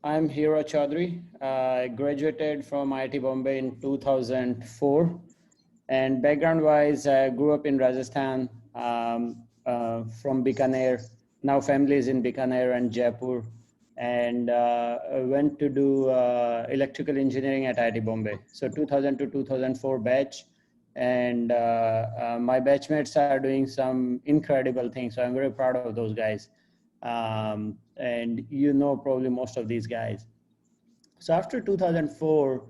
I'm Hero Chaudhary. I graduated from IIT Bombay in 2004. And background-wise, I grew up in Rajasthan, from Bikaner. Now family is in Bikaner and Jaipur. And I went to do electrical engineering at IIT Bombay. So 2000 to 2004 batch. And my batchmates are doing some incredible things. So I'm very proud of those guys. And you know probably most of these guys. So after 2004,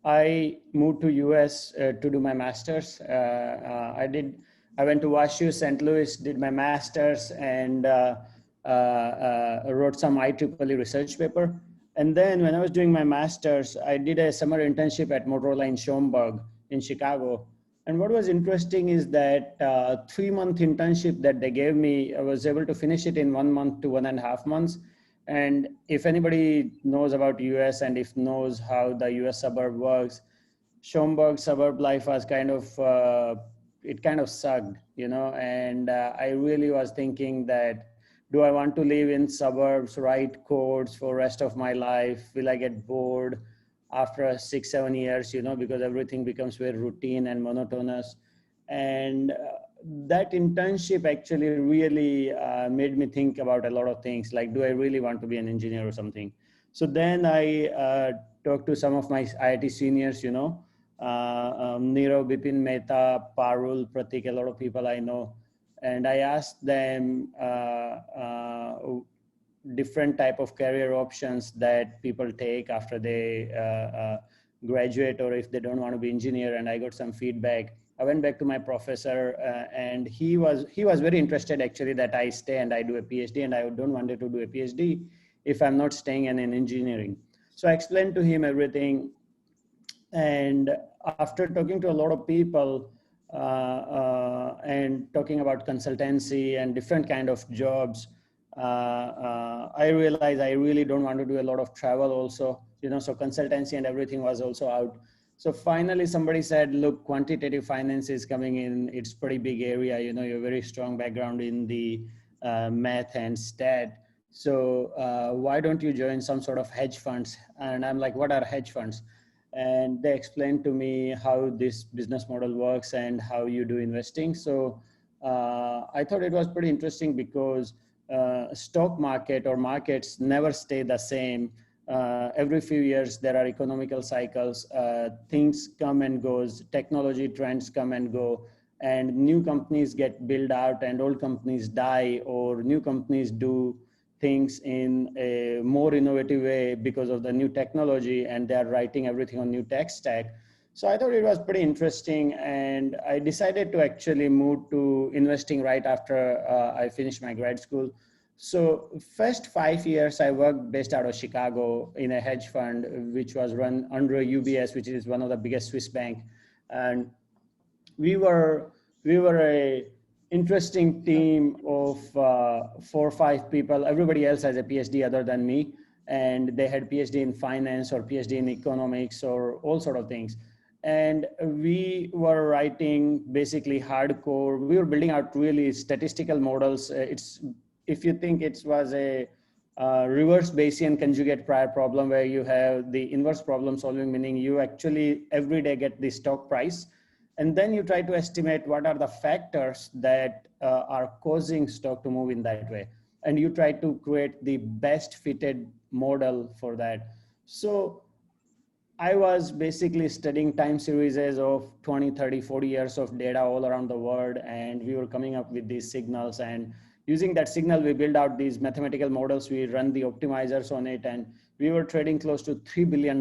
I moved to US to do my master's. I went to WashU St. Louis, did my master's, and wrote some IEEE research paper. And then when I was doing my master's, I did a summer internship at Motorola in Schaumburg in Chicago. And what was interesting is that 3-month internship that they gave me, I was able to finish it in 1 month to 1.5 months. And if anybody knows about US and if knows how the US suburb works, Schaumburg suburb life was kind of, it kind of sucked, you know, and I really was thinking that, do I want to live in suburbs, write codes for rest of my life? Will I get bored after 6-7 years, you know, because everything becomes very routine and monotonous. And that internship actually really made me think about a lot of things, like, do I really want to be an engineer or something? So then I talked to some of my IIT seniors, you know, Nirav, Bipin Mehta, Parul, Pratik, a lot of people I know. And I asked them different type of career options that people take after they graduate, or if they don't want to be engineer. And I got some feedback. I went back to my professor, and he was very interested actually that I stay and I do a PhD, and I don't want to do a PhD if I'm not staying in engineering. So I explained to him everything. And after talking to a lot of people and talking about consultancy and different kind of jobs, I realized I really don't want to do a lot of travel also, you know, so consultancy and everything was also out. So finally somebody said, look, quantitative finance is coming in. It's pretty big area. You know, you're very strong background in the math and stat. So why don't you join some sort of hedge funds? And I'm like, what are hedge funds? And they explained to me how this business model works and how you do investing. So I thought it was pretty interesting because stock market or markets never stay the same. Every few years there are economical cycles, things come and goes, technology trends come and go, and new companies get built out and old companies die, or new companies do things in a more innovative way because of the new technology, and they are writing everything on new tech stack. So I thought it was pretty interesting, and I decided to actually move to investing right after I finished my grad school. So first 5 years I worked based out of Chicago in a hedge fund, which was run under UBS, which is one of the biggest Swiss bank. And we were a interesting team of 4 or 5 people. Everybody else has a PhD other than me, and they had PhD in finance or PhD in economics or all sort of things. And we were writing basically hardcore. We were building out really statistical models. It's, if you think it was a reverse Bayesian conjugate prior problem, where you have the inverse problem solving, meaning you actually every day get the stock price, and then you try to estimate what are the factors that are causing stock to move in that way. And you try to create the best fitted model for that. So I was basically studying time series of 20, 30, 40 years of data all around the world. And we were coming up with these signals, and using that signal, we build out these mathematical models. We run the optimizers on it, and we were trading close to $3 billion.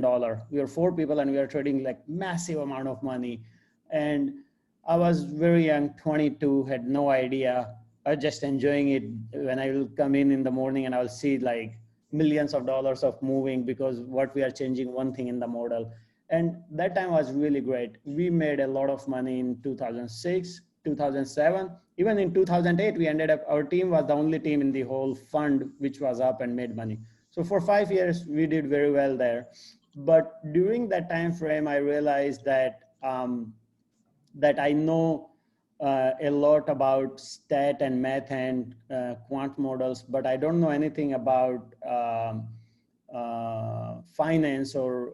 We were 4 people and we were trading like massive amount of money. And I was very young, 22, had no idea. I was just enjoying it. When I will come in the morning and I will see like millions of dollars of moving, because what we are changing one thing in the model. And that time was really great. We made a lot of money in 2006, 2007. Even in 2008, we ended up, our team was the only team in the whole fund which was up and made money. So for 5 years, we did very well there. But during that time frame, I realized that that I know a lot about stat and math and quant models, but I don't know anything about finance or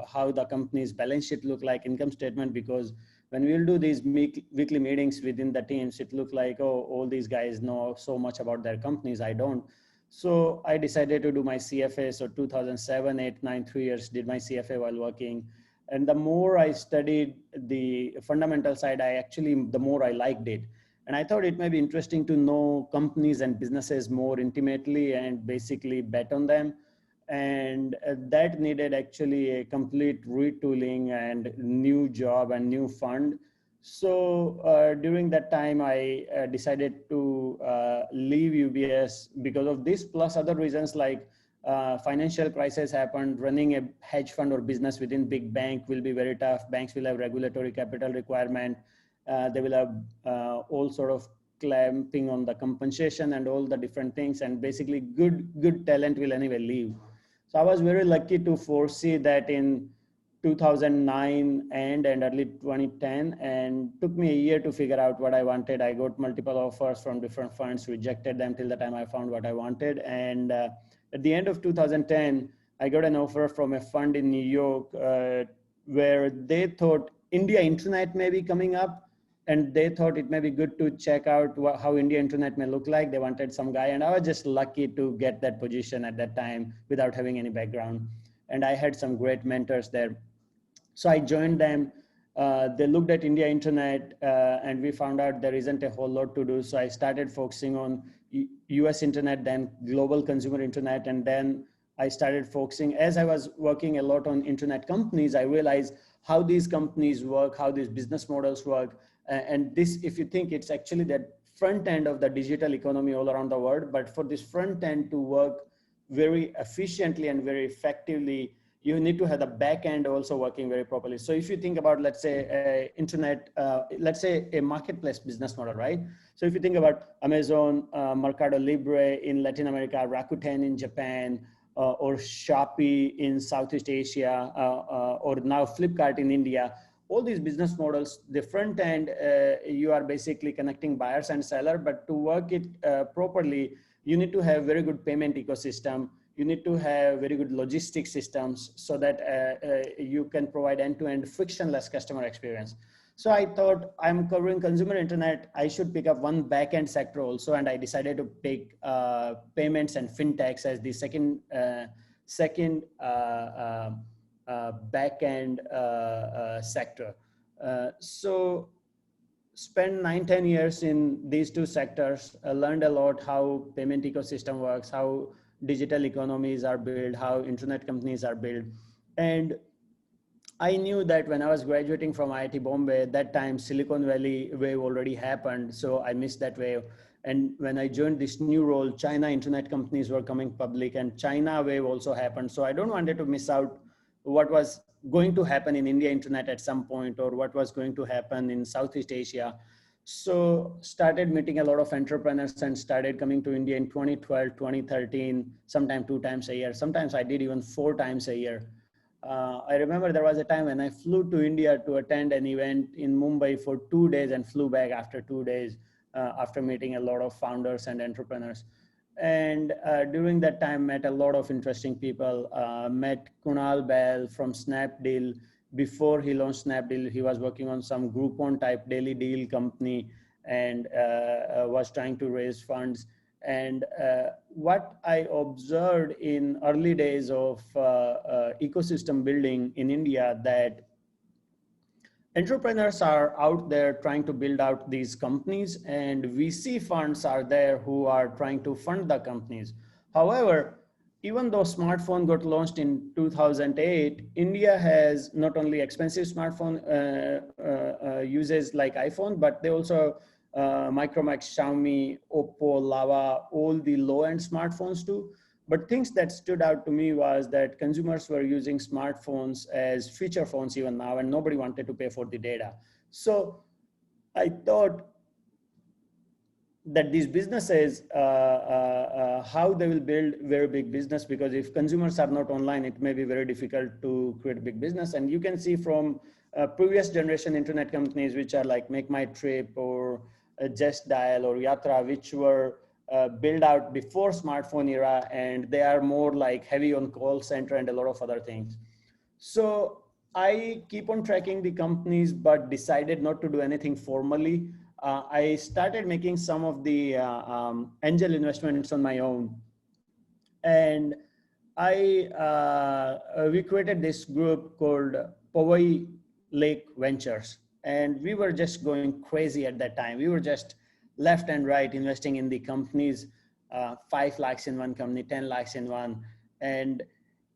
how the company's balance sheet look like, income statement, because when we'll do these weekly meetings within the teams, it looked like, oh, all these guys know so much about their companies, I don't. So I decided to do my CFA. So 2007, 8, 9, 3 years, did my CFA while working. And the more I studied the fundamental side, the more I liked it. And I thought it may be interesting to know companies and businesses more intimately and basically bet on them. And that needed actually a complete retooling and new job and new fund. So during that time, I decided to leave UBS because of this, plus other reasons like financial crisis happened. Running a hedge fund or business within big bank will be very tough. Banks will have regulatory capital requirement. They will have all sort of clamping on the compensation and all the different things. And basically good talent will anyway leave. So I was very lucky to foresee that in 2009 and early 2010, and took me a year to figure out what I wanted. I got multiple offers from different funds, rejected them till the time I found what I wanted. And at the end of 2010, I got an offer from a fund in New York where they thought India Internet may be coming up, and they thought it may be good to check out how India Internet may look like. They wanted some guy, and I was just lucky to get that position at that time without having any background. And I had some great mentors there. So I joined them. They looked at India Internet, and we found out there isn't a whole lot to do. So I started focusing on US Internet, then global consumer Internet, and then I started focusing. As I was working a lot on Internet companies, I realized how these companies work, how these business models work. And this, if you think, it's actually that front end of the digital economy all around the world. But for this front end to work very efficiently and very effectively, you need to have the back end also working very properly. So if you think about, let's say, internet, let's say a marketplace business model, right? So if you think about Amazon, Mercado Libre in Latin America, Rakuten in Japan, or Shopee in Southeast Asia, or now Flipkart in India, all these business models, the front end, you are basically connecting buyers and seller, but to work it properly, you need to have very good payment ecosystem. You need to have very good logistics systems so that you can provide end-to-end frictionless customer experience. So I thought, I'm covering consumer internet, I should pick up one back-end sector also, and I decided to pick payments and fintechs as the second back-end sector. So spent 9-10 years in these two sectors, learned a lot how payment ecosystem works, how digital economies are built, how internet companies are built. And I knew that when I was graduating from IIT Bombay, at that time Silicon Valley wave already happened, so I missed that wave. And when I joined this new role, China internet companies were coming public, and China wave also happened. So I don't wanted to miss out what was going to happen in India internet at some point, or what was going to happen in Southeast Asia. So started meeting a lot of entrepreneurs and started coming to India in 2012, 2013, sometimes 2 times a year. Sometimes I did even 4 times a year. I remember there was a time when I flew to India to attend an event in Mumbai for 2 days and flew back after 2 days after meeting a lot of founders and entrepreneurs. And during that time, met a lot of interesting people. Met Kunal Bahl from Snapdeal. Before he launched Snapdeal, he was working on some Groupon type daily deal company and was trying to raise funds. And what I observed in early days of ecosystem building in India, that entrepreneurs are out there trying to build out these companies, and VC funds are there who are trying to fund the companies. However, even though smartphone got launched in 2008, India has not only expensive smartphone uses like iPhone, but they also Micromax, Xiaomi, Oppo, Lava, all the low-end smartphones too. But things that stood out to me was that consumers were using smartphones as feature phones even now, and nobody wanted to pay for the data. So I thought that these businesses, how they will build very big business, because if consumers are not online, it may be very difficult to create a big business. And you can see from previous generation internet companies, which are like Make My Trip or Just Dial or Yatra, which were built out before smartphone era, and they are more like heavy on call center and a lot of other things. So I keep on tracking the companies, but decided not to do anything formally. I started making some of the angel investments on my own. And we created this group called Powai Lake Ventures. And we were just going crazy at that time. We were just left and right investing in the companies, 5 lakhs in one company, 10 lakhs in one. And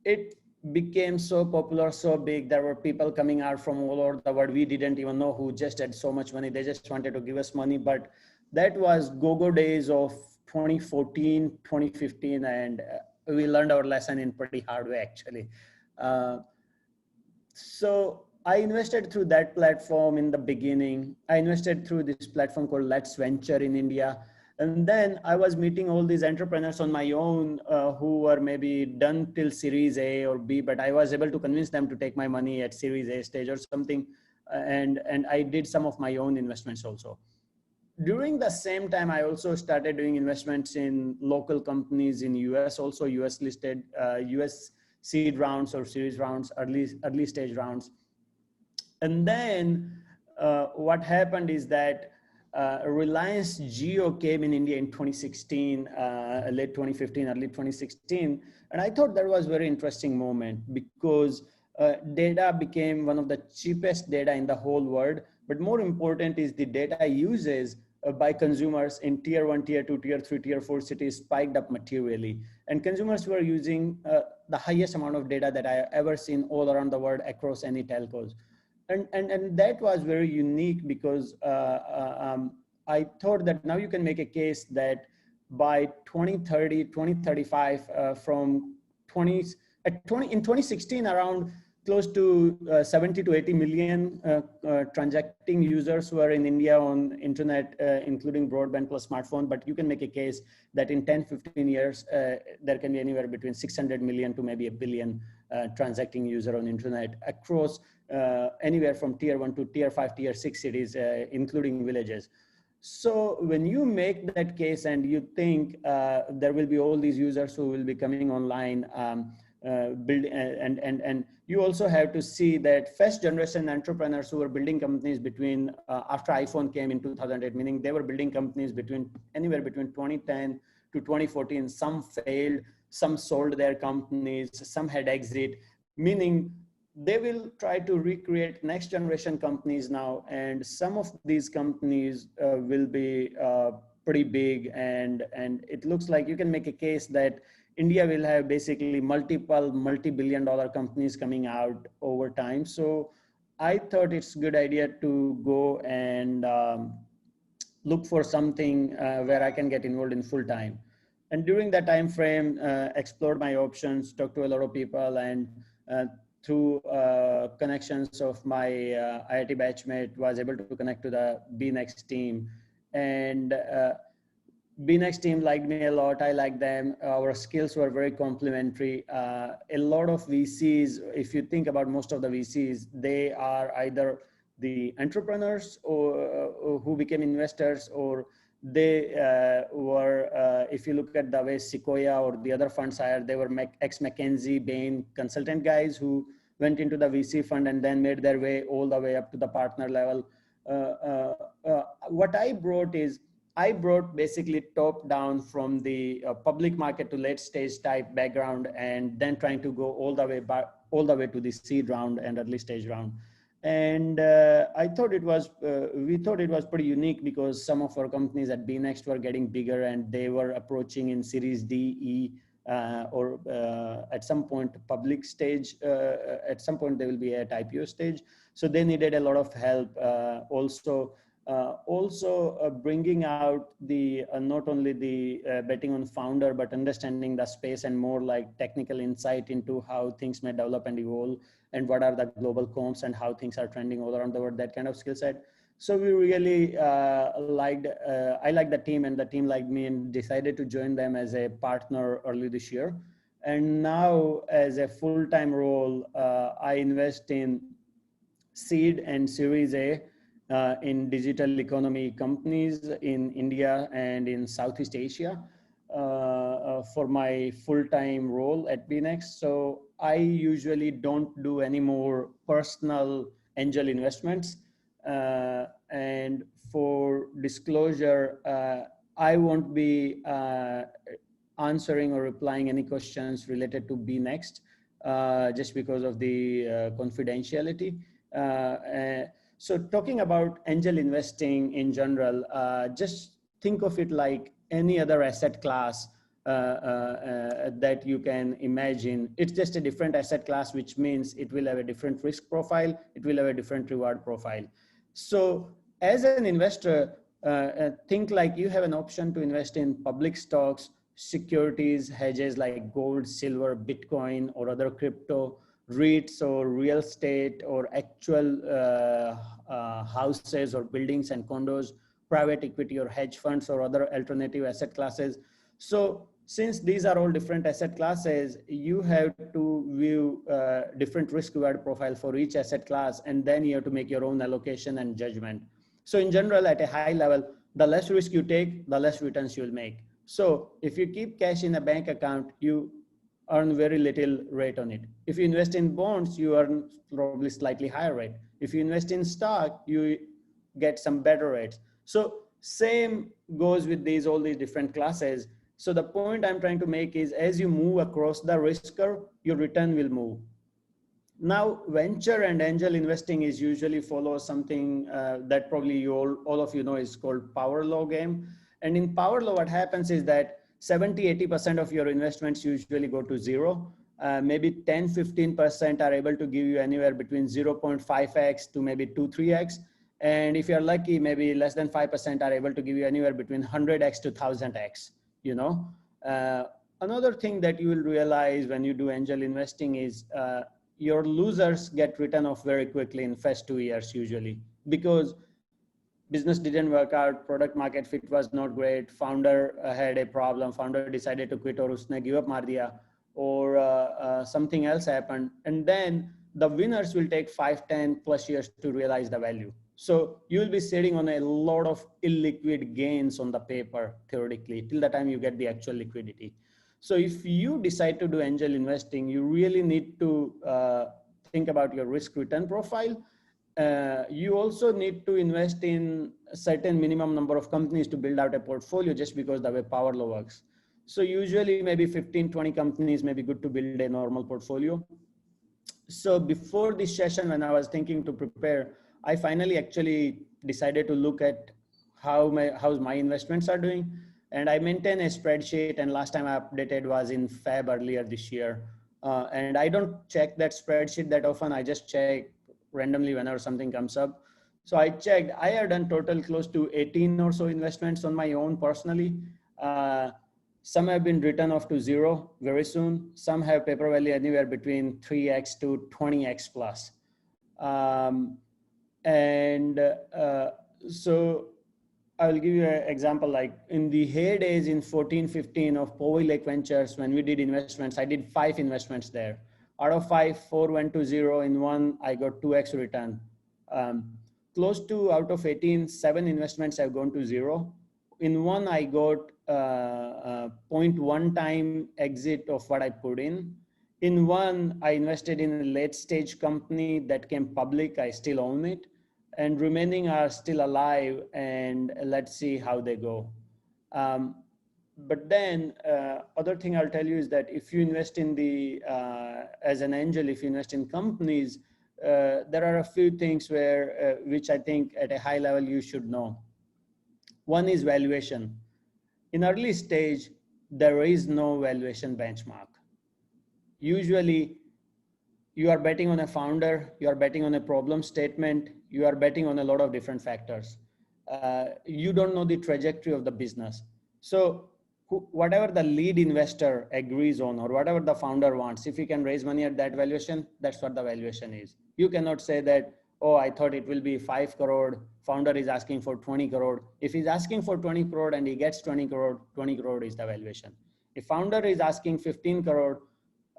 it became so popular, so big. There were people coming out from all over the world. We didn't even know who just had so much money. They just wanted to give us money. But that was go-go days of 2014, 2015. And we learned our lesson in pretty hard way, actually. So I invested through that platform in the beginning. I invested through this platform called Let's Venture in India. And then I was meeting all these entrepreneurs on my own who were maybe done till Series A or B, but I was able to convince them to take my money at Series A stage or something. And I did some of my own investments also. During the same time, I also started doing investments in local companies in US, also US listed, US seed rounds or series rounds, early stage rounds. And then what happened is that Reliance Jio came in India in 2016, late 2015, early 2016. And I thought that was a very interesting moment because data became one of the cheapest data in the whole world. But more important is the data uses by consumers in tier 1, tier 2, tier 3, tier 4 cities spiked up materially. And consumers were using the highest amount of data that I ever seen all around the world across any telcos. And that was very unique because I thought that now you can make a case that by 2030, 2035, from 20, in 2016, around close to 70 to 80 million transacting users who are in India on internet, including broadband plus smartphone. But you can make a case that in 10, 15 years, there can be anywhere between 600 million to maybe a billion transacting user on internet across anywhere from tier 1 to tier 5, tier 6 cities, including villages. So when you make that case and you think there will be all these users who will be coming online, and you also have to see that first generation entrepreneurs who were building companies between after iPhone came in 2008, meaning they were building companies between anywhere between 2010 to 2014. Some failed, some sold their companies, some had exit, meaning they will try to recreate next generation companies now. And some of these companies will be pretty big. And it looks like you can make a case that India will have basically multiple multi-billion-dollar companies coming out over time. So I thought it's a good idea to go and look for something where I can get involved in full time. And during that time frame, explored my options, talked to a lot of people, and through connections of my IIT batchmate, was able to connect to the BNext team. And BNext team liked me a lot. I liked them. Our skills were very complementary. A lot of VCs, if you think about most of the VCs, they are either the entrepreneurs or who became investors, or they were, if you look at the way Sequoia or the other funds hired, they were ex-McKinsey, Bain consultant guys who went into the VC fund and then made their way all the way up to the partner level. What I brought is, I brought basically top down from the public market to late stage type background, and then trying to go all the way to the seed round and early stage round. And I thought it was, we thought it was pretty unique because some of our companies at BNext were getting bigger and they were approaching in Series D, E, or at some point public stage. At some point they will be at IPO stage. So they needed a lot of help. Also bringing out the not only the betting on founder, but understanding the space and more like technical insight into how things may develop and evolve, and what are the global comps and how things are trending all around the world, that kind of skill set. So we really I liked the team, and the team liked me, and decided to join them as a partner early this year. And now as a full-time role, I invest in seed and Series A in digital economy companies in India and in Southeast Asia for my full-time role at BNext. So I usually don't do any more personal angel investments. And for disclosure, I won't be answering or replying any questions related to BNext just because of the confidentiality. So talking about angel investing in general, just think of it like any other asset class that you can imagine. It's just a different asset class, which means it will have a different risk profile. It will have a different reward profile. So as an investor, think like you have an option to invest in public stocks, securities, hedges like gold, silver, Bitcoin, or other crypto, REITs or real estate or actual houses or buildings and condos, private equity or hedge funds or other alternative asset classes. So since these are all different asset classes, you have to view different risk reward profile for each asset class, and then you have to make your own allocation and judgment. So in general, at a high level, the less risk you take, the less returns you'll make. So if you keep cash in a bank account, you earn very little rate on it. If you invest in bonds, you earn probably slightly higher rate. If you invest in stock, you get some better rates. So same goes with all these different classes. So the point I'm trying to make is as you move across the risk curve, your return will move. Now, venture and angel investing is usually follows something that probably you all of you know is called power law game. And in power law, what happens is that 70–80% of your investments usually go to zero. Maybe 10–15% are able to give you anywhere between 0.5x to maybe 2–3x. And if you're lucky, maybe less than 5% are able to give you anywhere between 100x to 1000x, you know. Another thing that you will realize when you do angel investing is your losers get written off very quickly in first 2 years usually, because business didn't work out, product market fit was not great, founder had a problem, founder decided to quit or usne give up maar diya, or something else happened. And then the winners will take 5–10+ years to realize the value. So you will be sitting on a lot of illiquid gains on the paper, theoretically, till the time you get the actual liquidity. So if you decide to do angel investing, you really need to think about your risk return profile. You also need to invest in a certain minimum number of companies to build out a portfolio, just because the way power law works. So usually maybe 15–20 companies may be good to build a normal portfolio. So before this session, when I was thinking to prepare, I finally actually decided to look at how my investments are doing. And I maintain a spreadsheet, and last time I updated was in Feb earlier this year. And I don't check that spreadsheet that often. I just check randomly whenever something comes up. So I checked, I have done total close to 18 or so investments on my own personally. Some have been written off to zero very soon. Some have paper value anywhere between 3x to 20x plus. So I'll give you an example. Like in the heydays in 14–15 of Powai Lake Ventures, when we did investments, I did 5 investments there. Out of 5, 4 went to zero. In one, I got 2x return. Close to out of 18, 7 investments have gone to zero. In one, I got 0.1 time exit of what I put in. In one, I invested in a late stage company that came public. I still own it. And remaining are still alive, and let's see how they go. But then other thing I'll tell you is that if you invest in as an angel, if you invest in companies, there are a few things which I think at a high level you should know. One is valuation. In early stage, there is no valuation benchmark. Usually, you are betting on a founder, you are betting on a problem statement, you are betting on a lot of different factors. You don't know the trajectory of the business. So whatever the lead investor agrees on, or whatever the founder wants, if he can raise money at that valuation, that's what the valuation is. You cannot say that, oh, I thought it will be 5 crore, founder is asking for 20 crore. If he's asking for 20 crore and he gets 20 crore, 20 crore is the valuation. If founder is asking 15 crore,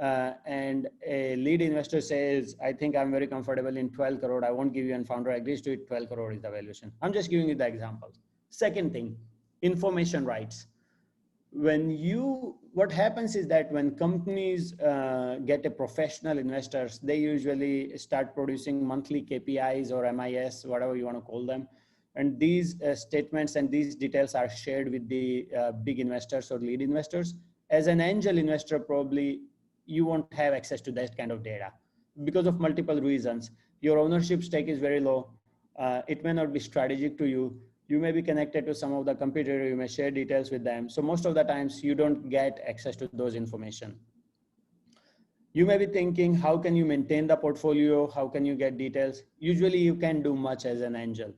and a lead investor says, I think I'm very comfortable in 12 crore, I won't give you, and founder agrees to it, 12 crore is the valuation. I'm just giving you the examples. Second thing, information rights. What happens is that when companies get a professional investors, they usually start producing monthly KPIs or MIS, whatever you want to call them. And these statements and these details are shared with the big investors or lead investors. As an angel investor, probably you won't have access to that kind of data because of multiple reasons. Your ownership stake is very low. It may not be strategic to you. You may be connected to some of the competitors, you may share details with them. So most of the times you don't get access to those information. You may be thinking, how can you maintain the portfolio? How can you get details? Usually you can do much as an angel.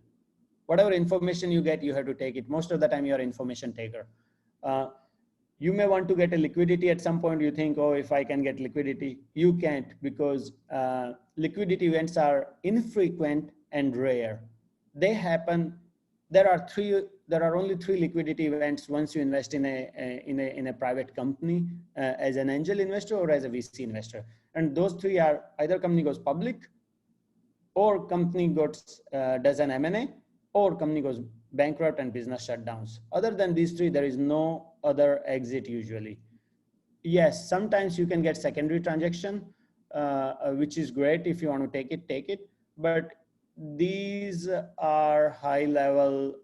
Whatever information you get, you have to take it. Most of the time you're an information taker. You may want to get a liquidity at some point. You think, oh, if I can get liquidity, you can't, because liquidity events are infrequent and rare. They happen. There are only 3 liquidity events once you invest in a private company as an angel investor or as a VC investor. And those 3 are either company goes public, or company does an M&A, or company goes bankrupt and business shutdowns. Other than these 3, there is no other exit usually. Yes, sometimes you can get secondary transaction, which is great. If you want to take it. But these are high level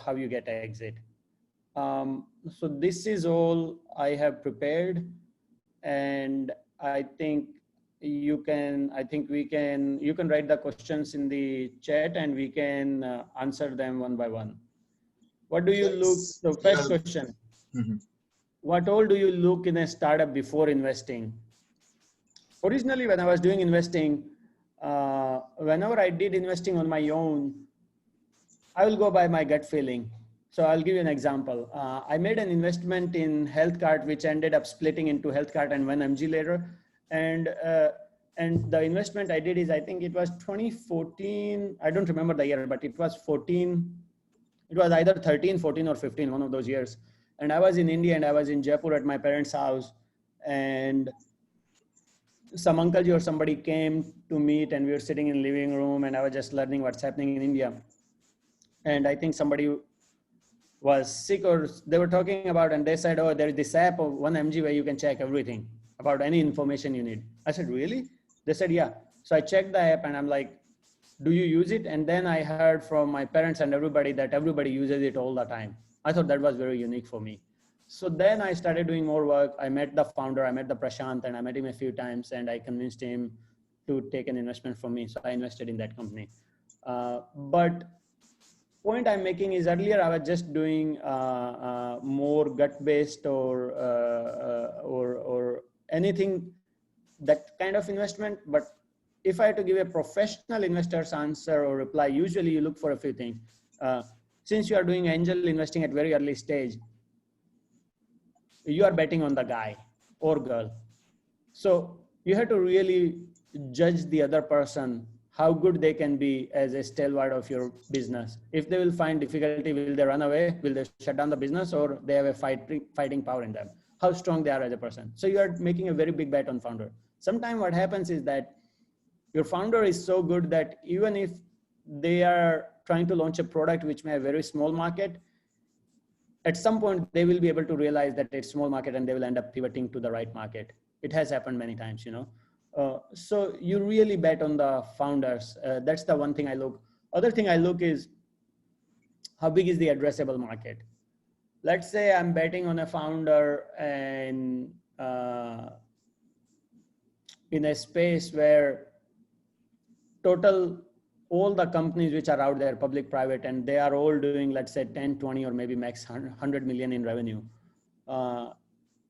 how you get exit. So this is all I have prepared, and I think you can write the questions in the chat and we can answer them one by one. What do you look? The first question. What all do you look in a startup before investing? Originally, when I was doing investing, whenever I did investing on my own, I will go by my gut feeling. So I'll give you an example. I made an investment in Healthcart, which ended up splitting into Healthcart and 1mg later. And the investment I did is, I think it was 2014. I don't remember the year, but it was 14. It was either 13, 14 or 15, one of those years. And I was in India and I was in Jaipur at my parents' house, and some uncle or somebody came to meet, and we were sitting in the living room, and I was just learning what's happening in India. And I think somebody was sick, or they were talking about, and they said, oh, there is this app of 1mg where you can check everything about any information you need. I said, really? They said, yeah. So I checked the app and I'm like, do you use it? And then I heard from my parents and everybody that everybody uses it all the time. I thought that was very unique for me. So then I started doing more work. I met the founder, I met the Prashant, and I met him a few times, and I convinced him to take an investment from me. So I invested in that company. But point I'm making is, earlier I was just doing more gut-based or anything, that kind of investment. But if I had to give a professional investor's answer or reply, usually you look for a few things. Since you are doing angel investing at very early stage, you are betting on the guy or girl. So you have to really judge the other person, how good they can be as a stalwart of your business. If they will find difficulty, will they run away? Will they shut down the business, or they have a fighting power in them? How strong they are as a person. So you are making a very big bet on founder. Sometimes what happens is that your founder is so good that even if they are trying to launch a product which may have a very small market, at some point they will be able to realize that it's small market and they will end up pivoting to the right market. It has happened many times, you know. So you really bet on the founders. That's the one thing I look. Other thing I look is, how big is the addressable market? Let's say I'm betting on a founder and in a space where total all the companies which are out there, public, private, and they are all doing, let's say 10, 20, or maybe max 100 million in revenue.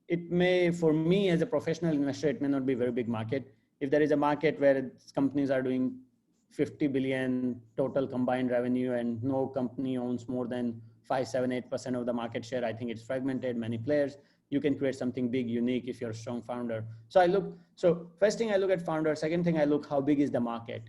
It may, for me as a professional investor, it may not be a very big market. If there is a market where companies are doing 50 billion total combined revenue and no company owns more than 5, 7, 8% of the market share, I think it's fragmented, many players. You can create something big, unique if you're a strong founder. So first thing I look at founder. Second thing I look, how big is the market?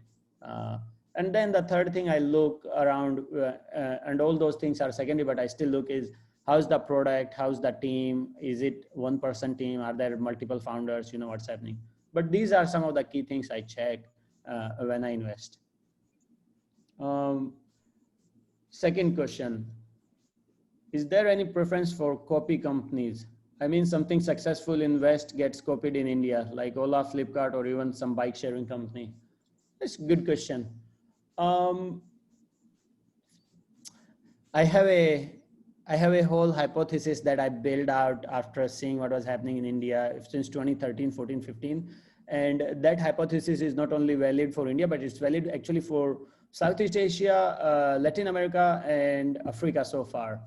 And then the third thing I look around, and all those things are secondary, but I still look is, how's the product, how's the team, is it one person team, are there multiple founders, you know, what's happening. But these are some of the key things I check when I invest. Second question, is there any preference for copy companies? I mean, something successful in West gets copied in India, like Ola, Flipkart, or even some bike sharing company. That's a good question. I have a whole hypothesis that I built out after seeing what was happening in India since 2013, 14, 15. And that hypothesis is not only valid for India, but it's valid actually for Southeast Asia, Latin America, and Africa so far.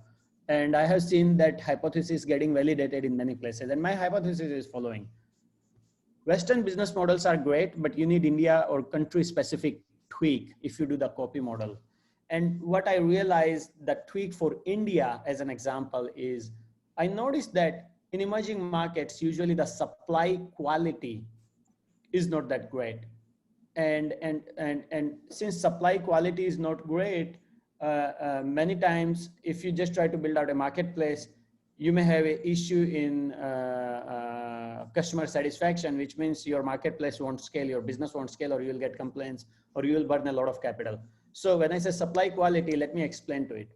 And I have seen that hypothesis getting validated in many places. And my hypothesis is following. Western business models are great, but you need India or country specific tweak if you do the copy model. And what I realized, the tweak for India as an example is, I noticed that in emerging markets, usually the supply quality is not that great. And since supply quality is not great, many times if you just try to build out a marketplace, you may have an issue in customer satisfaction, which means your marketplace won't scale, your business won't scale, or you will get complaints, or you will burn a lot of capital. So when I say supply quality, let me explain to it.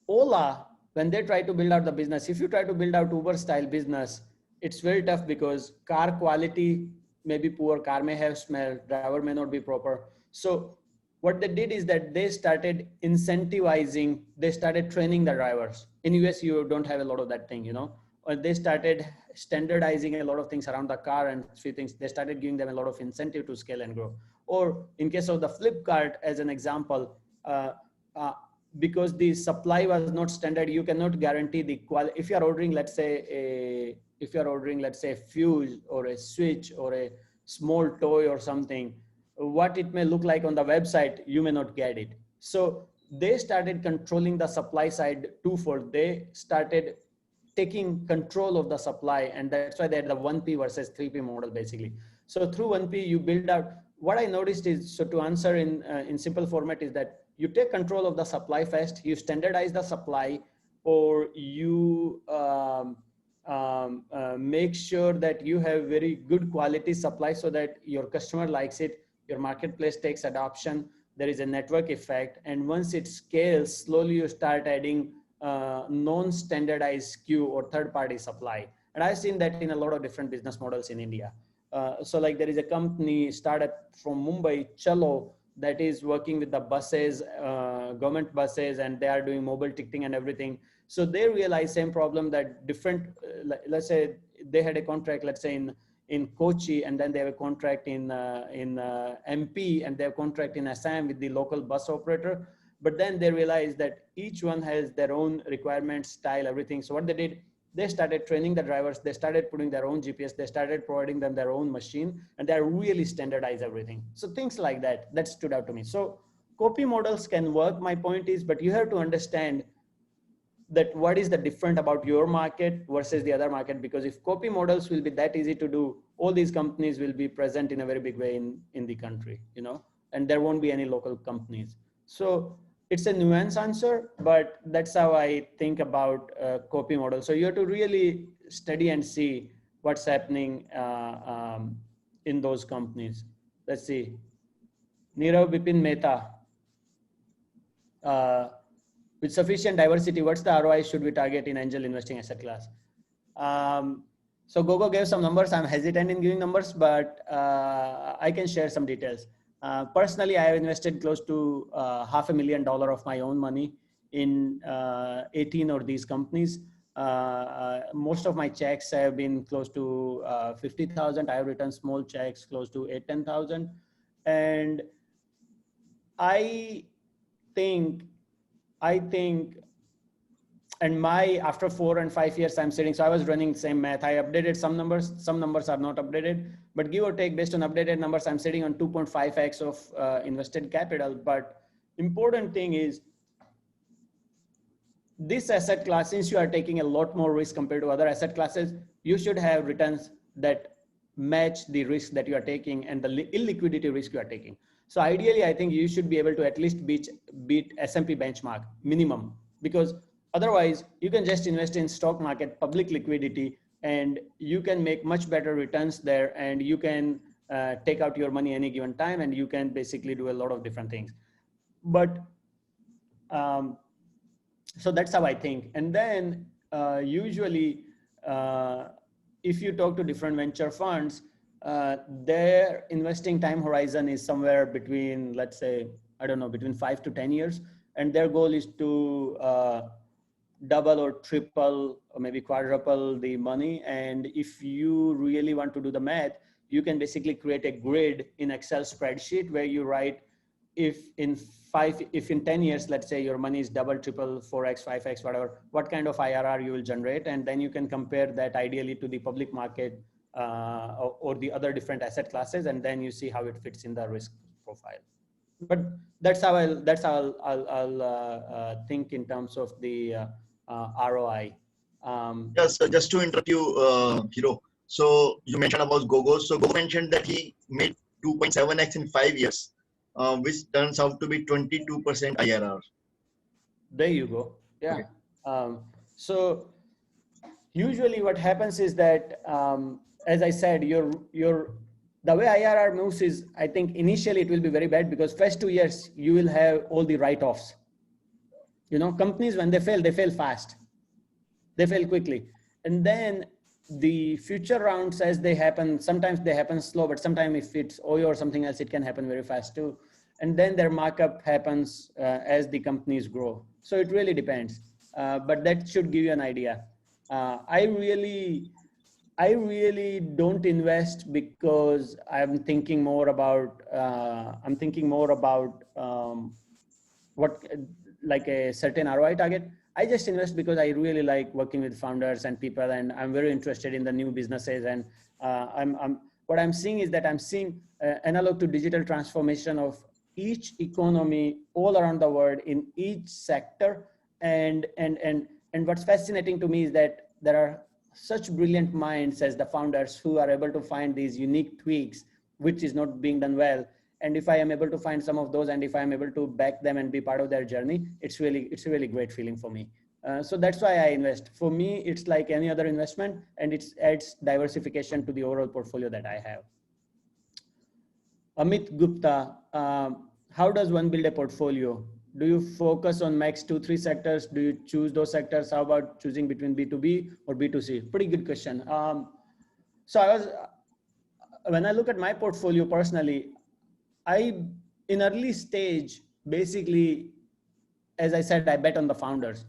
Ola, when they try to build out the business, if you try to build out Uber style business, it's very tough because car quality may be poor, car may have smell, driver may not be proper. So what they did is that they started incentivizing, they started training the drivers. In US, you don't have a lot of that thing, you know, or they started standardizing a lot of things around the car and few things. They started giving them a lot of incentive to scale and grow. Or in case of the Flipkart, as an example, because the supply was not standard, you cannot guarantee the quality. If you are ordering, let's say a fuse or a switch or a small toy or something, what it may look like on the website, you may not get it. So they started controlling the supply side twofold. They started taking control of the supply, and that's why they had the 1P versus 3P model basically. So through 1P, you build out. What I noticed is, so to answer in simple format, is that you take control of the supply first, you standardize the supply, or you make sure that you have very good quality supply so that your customer likes it, your marketplace takes adoption, there is a network effect. And once it scales, slowly you start adding non-standardized SKU or third-party supply. And I've seen that in a lot of different business models in India. So like there is a company startup from Mumbai, Chalo, that is working with the buses, government buses, and they are doing mobile ticketing and everything. So they realize same problem that different, let's say they had a contract, let's say in Kochi, and then they have a contract in MP, and they have a contract in Assam with the local bus operator. But then they realized that each one has their own requirements, style, everything. So what they did, they started training the drivers, they started putting their own GPS, they started providing them their own machine, and they really standardized everything. So things like that, that stood out to me. So copy models can work, my point is, but you have to understand that what is the different about your market versus the other market, because if copy models will be that easy to do, all these companies will be present in a very big way in the country, you know, and there won't be any local companies. So it's a nuanced answer, but that's how I think about copy model. So you have to really study and see what's happening in those companies. Let's see. Nirav Bipin Mehta. With sufficient diversity, what's the ROI should we target in angel investing asset class? So Gogo gave some numbers. I'm hesitant in giving numbers, but I can share some details. Personally, I have invested close to $500,000 of my own money in 18 of these companies. Most of my checks have been close to 50,000. I have written small checks close to 10,000. And I think, and after 4 and 5 years, I'm sitting, so I was running same math. I updated some numbers are not updated, but give or take based on updated numbers, I'm sitting on 2.5x of invested capital. But important thing is this asset class, since you are taking a lot more risk compared to other asset classes, you should have returns that match the risk that you are taking and the illiquidity risk you are taking. So ideally, I think you should be able to at least beat S&P benchmark minimum, because Otherwise, you can just invest in stock market, public liquidity, and you can make much better returns there, and you can take out your money any given time, and you can basically do a lot of different things. But um, so that's how I think. And then usually, if you talk to different venture funds, their investing time horizon is somewhere between, let's say, I don't know, between 5 to 10 years. And their goal is to double or triple or maybe quadruple the money. And if you really want to do the math, you can basically create a grid in Excel spreadsheet where you write, if in 10 years, let's say your money is double, triple, 4x, 5x, whatever, what kind of IRR you will generate. And then you can compare that ideally to the public market or the other different asset classes. And then you see how it fits in the risk profile. But that's how I'll think in terms of the ROI. Yes, just to interrupt you, Hiro. So you mentioned about Gogo. So Gogo mentioned that he made 2.7x in 5 years, which turns out to be 22% IRR. There you go. Yeah. Okay. So usually what happens is that, as I said, the way IRR moves is, I think initially it will be very bad because first 2 years you will have all the write-offs. You know, companies, when they fail fast. They fail quickly. And then the future rounds, as they happen, sometimes they happen slow, but sometimes if it's OYO or something else, it can happen very fast too. And then their markup happens as the companies grow. So it really depends. But that should give you an idea. I really don't invest because I'm thinking more about what, like a certain ROI target. I just invest because I really like working with founders and people, and I'm very interested in the new businesses. And what I'm seeing is that I'm seeing analog to digital transformation of each economy all around the world in each sector. And what's fascinating to me is that there are such brilliant minds as the founders who are able to find these unique tweaks, which is not being done well. And if I am able to find some of those, and if I'm able to back them and be part of their journey, it's a really great feeling for me. So that's why I invest. For me, it's like any other investment, and it adds diversification to the overall portfolio that I have. Amit Gupta, how does one build a portfolio? Do you focus on max 2-3 sectors? Do you choose those sectors? How about choosing between B2B or B2C? Pretty good question. When I look at my portfolio personally, in early stage, basically, as I said, I bet on the founders.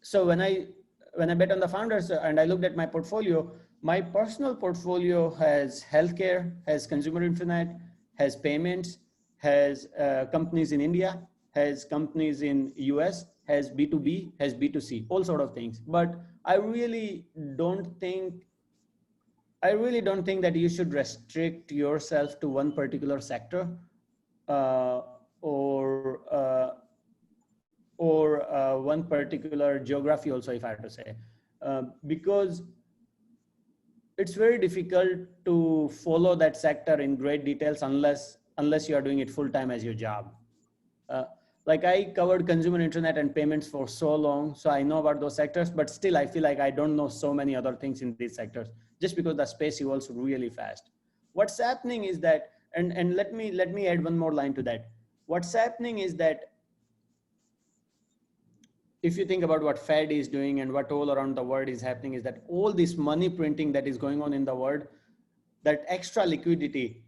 So when I bet on the founders and I looked at my portfolio, my personal portfolio has healthcare, has consumer internet, has payments, has companies in India, has companies in US, has B2B, has B2C, all sort of things. But I really don't think that you should restrict yourself to one particular sector or one particular geography also, if I have to say, because it's very difficult to follow that sector in great details unless you are doing it full time as your job. Like I covered consumer internet and payments for so long, so I know about those sectors, but still I feel like I don't know so many other things in these sectors just because the space evolves really fast. What's happening is that, and let me add one more line to that. What's happening is that if you think about what Fed is doing and what all around the world is happening, is that all this money printing that is going on in the world, that extra liquidity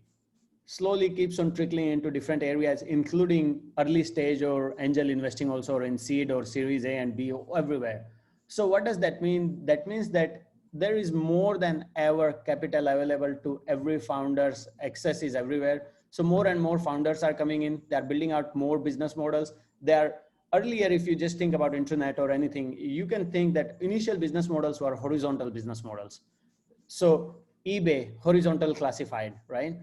slowly keeps on trickling into different areas, including early stage or angel investing also, or in seed or series A and B, everywhere. So what does that mean? That means that there is more than ever capital available to every founder's. Access is everywhere. So more and more founders are coming in. They're building out more business models. Earlier, if you just think about internet or anything, you can think that initial business models were horizontal business models. So eBay, horizontal classified, right?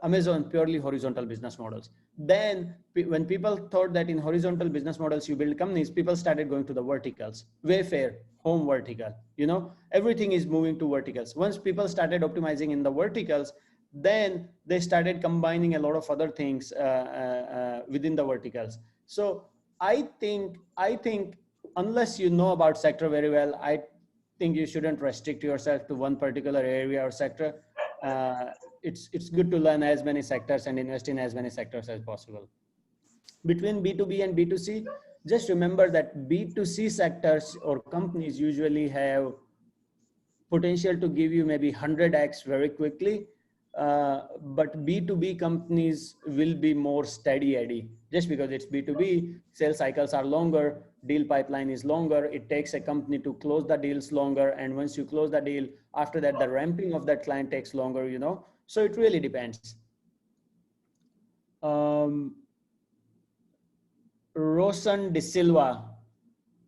Amazon, purely horizontal business models. Then when people thought that in horizontal business models, you build companies, people started going to the verticals. Wayfair, home vertical, everything is moving to verticals. Once people started optimizing in the verticals, then they started combining a lot of other things within the verticals. So I think unless you know about sector very well, I think you shouldn't restrict yourself to one particular area or sector. It's good to learn as many sectors and invest in as many sectors as possible. Between B2B and B2C, just remember that B2C sectors or companies usually have potential to give you maybe 100x very quickly. But B2B companies will be more steady eddy. Just because it's B2B, sales cycles are longer, deal pipeline is longer, it takes a company to close the deals longer. And once you close the deal, after that, the ramping of that client takes longer, you know? So it really depends. Rosan De Silva,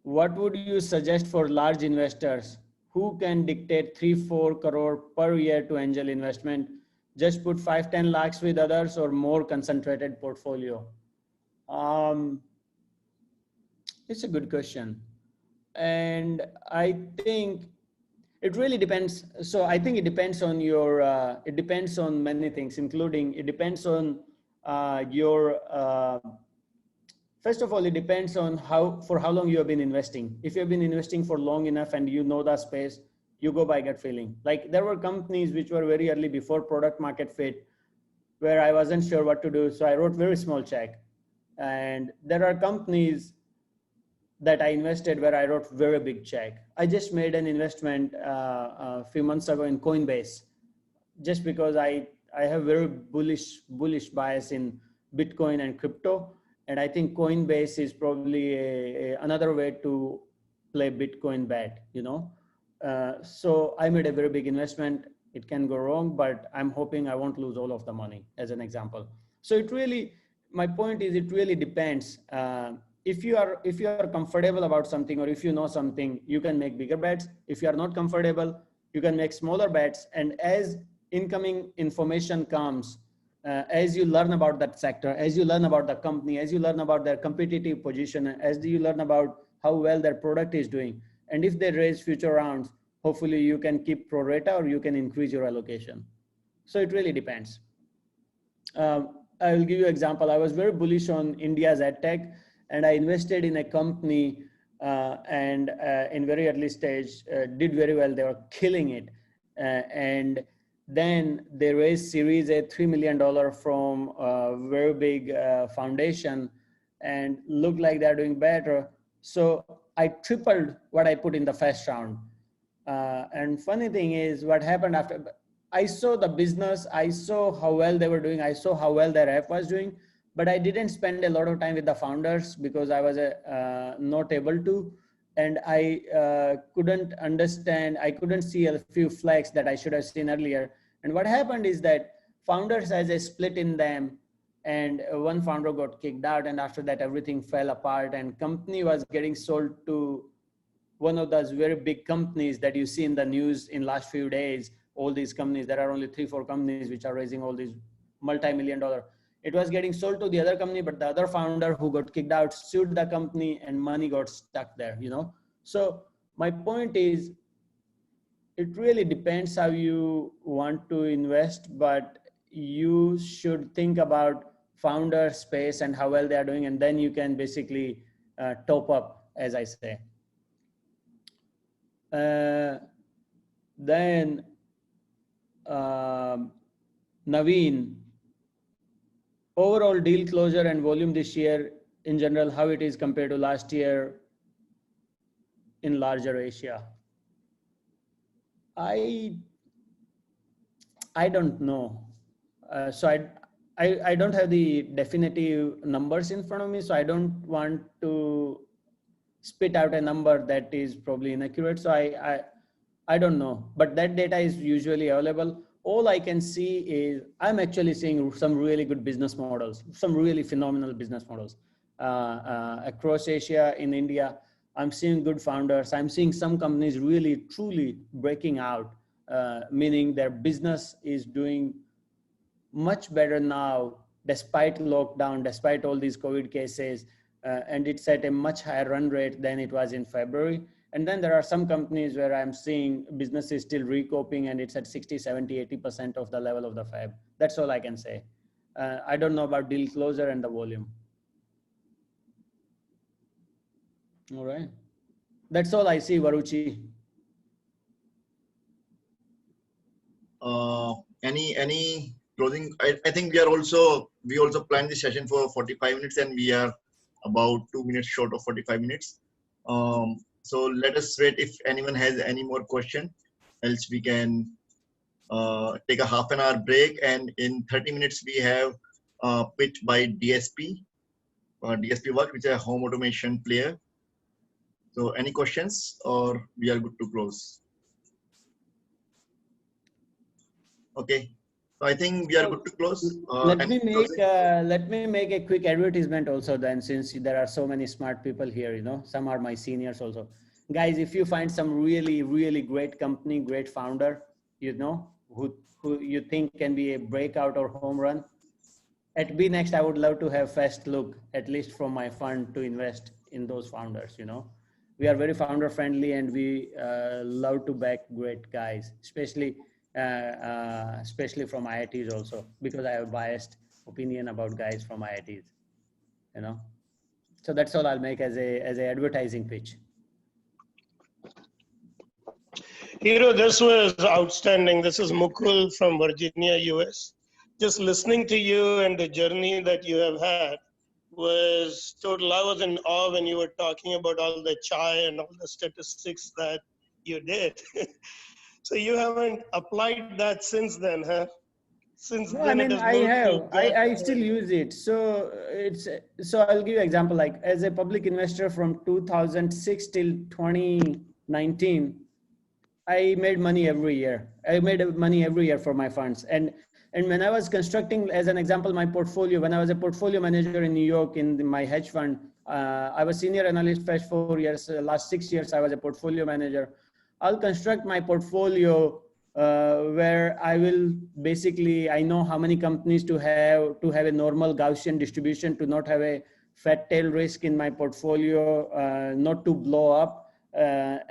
what would you suggest for large investors who can dictate 3-4 crore per year to angel investment? Just put 5-10 lakhs with others or more concentrated portfolio? It's a good question. And I think it really depends. So I think it depends on your, it depends on many things, including it depends on your, first of all, it depends on for how long you have been investing. If you have been investing for long enough and you know the space, you go by gut feeling. Like there were companies which were very early before product market fit, where I wasn't sure what to do. So I wrote very small check. And there are companies that I invested where I wrote very big check. I just made an investment a few months ago in Coinbase, just because I have very bullish bias in Bitcoin and crypto. And I think Coinbase is probably another way to play Bitcoin bet, you know? So I made a very big investment. It can go wrong, but I'm hoping I won't lose all of the money, as an example. So it really, my point is, it really depends. If you are comfortable about something, or if you know something, you can make bigger bets. If you are not comfortable, you can make smaller bets. And as incoming information comes, as you learn about that sector, as you learn about the company, as you learn about their competitive position, as you learn about how well their product is doing, and if they raise future rounds, hopefully you can keep pro rata or you can increase your allocation. So it really depends. I will give you an example. I was very bullish on India's EdTech, and I invested in a company and in very early stage, did very well. They were killing it. And then they raised Series A $3 million from a very big foundation and looked like they're doing better. So I tripled what I put in the first round. And funny thing is, what happened after, I saw the business, I saw how well they were doing, I saw how well their app was doing, but I didn't spend a lot of time with the founders because I was not able to. And I couldn't understand, I couldn't see a few flags that I should have seen earlier. And what happened is that founders has a split in them, and one founder got kicked out, and after that everything fell apart, and company was getting sold to one of those very big companies that you see in the news in last few days. All these companies, there are only 3-4 companies which are raising all these multi-million-dollar. It was getting sold to the other company, but the other founder who got kicked out sued the company and money got stuck there, you know? So my point is, it really depends how you want to invest, but you should think about founder space and how well they are doing, and then you can basically top up, as I say. Then Naveen, overall deal closure and volume this year in general, how it is compared to last year in larger Asia? I don't know. So I don't have the definitive numbers in front of me, so I don't want to spit out a number that is probably inaccurate. So I don't know, but that data is usually available. All I can see is I'm actually seeing some really good business models, some really phenomenal business models across Asia, in India. I'm seeing good founders. I'm seeing some companies really, truly breaking out, meaning their business is doing much better now, despite lockdown, despite all these COVID cases, and it's at a much higher run rate than it was in February. And then there are some companies where I'm seeing businesses still recoping, and it's at 60, 70, 80% of the level of the Feb. That's all I can say. I don't know about deal closure and the volume. All right. That's all I see, Varuchi. Any closing? I think we also planned this session for 45 minutes, and we are about 2 minutes short of 45 minutes. So let us wait if anyone has any more question. Else we can take a half an hour break, and in 30 minutes we have pitch by DSP, DSP Work, which is a home automation player. So any questions, or we are good to close? Okay, so I think we are good to close. Let me make a quick advertisement also then, since there are so many smart people here, you know, some are my seniors also. Guys, if you find some really great company, great founder, you know, who you think can be a breakout or home run, at BNext, I would love to have first look, at least from my fund, to invest in those founders, you know. We are very founder friendly, and we love to back great guys, especially from IITs also, because I have a biased opinion about guys from IITs, you know. So that's all I'll make as a advertising pitch. Hero, this was outstanding. This is Mukul from Virginia, US. Just listening to you and the journey that you have had was total. I was in awe when you were talking about all the chai and all the statistics that you did. So you haven't applied that since then, huh? Since No, then, I mean, it has moved to I still use it. So I'll give you an example, like as a public investor from 2006 till 2019, I made money every year. I made money every year for my funds. And when I was constructing, as an example, my portfolio, when I was a portfolio manager in New York in my hedge fund, I was senior analyst first 4 years. Last 6 years, I was a portfolio manager. I'll construct my portfolio where I will basically, I know how many companies to have a normal Gaussian distribution, to not have a fat tail risk in my portfolio, not to blow up. Then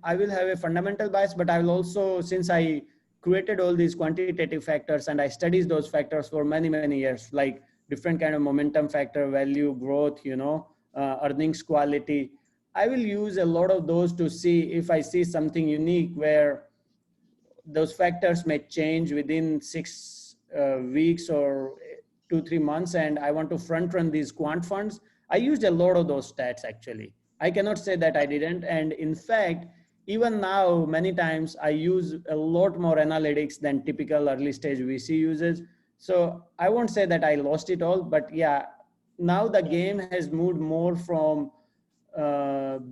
I will have a fundamental bias, but I will also, since I created all these quantitative factors and I studied those factors for many years, like different kind of momentum factor, value, growth, you know, earnings quality. I will use a lot of those to see if I see something unique where those factors may change within 6 weeks or 2-3 months, and I want to front run these quant funds. I used a lot of those stats actually. I cannot say that I didn't. And in fact, even now, many times I use a lot more analytics than typical early stage VC uses. So I won't say that I lost it all, but yeah, now the game has moved more from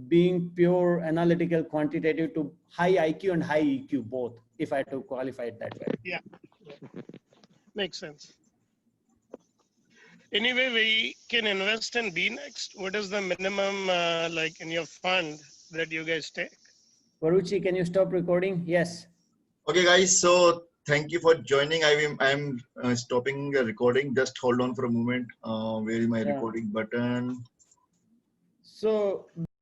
being pure analytical quantitative to high IQ and high EQ both, if I had to qualify it that way. Yeah, makes sense. Anyway, we can invest in BNext. What is the minimum, like in your fund, that you guys take? Varuchi, can you stop recording? Yes. Okay, guys. So thank you for joining. I'm stopping the recording. Just hold on for a moment. Where is my recording button? So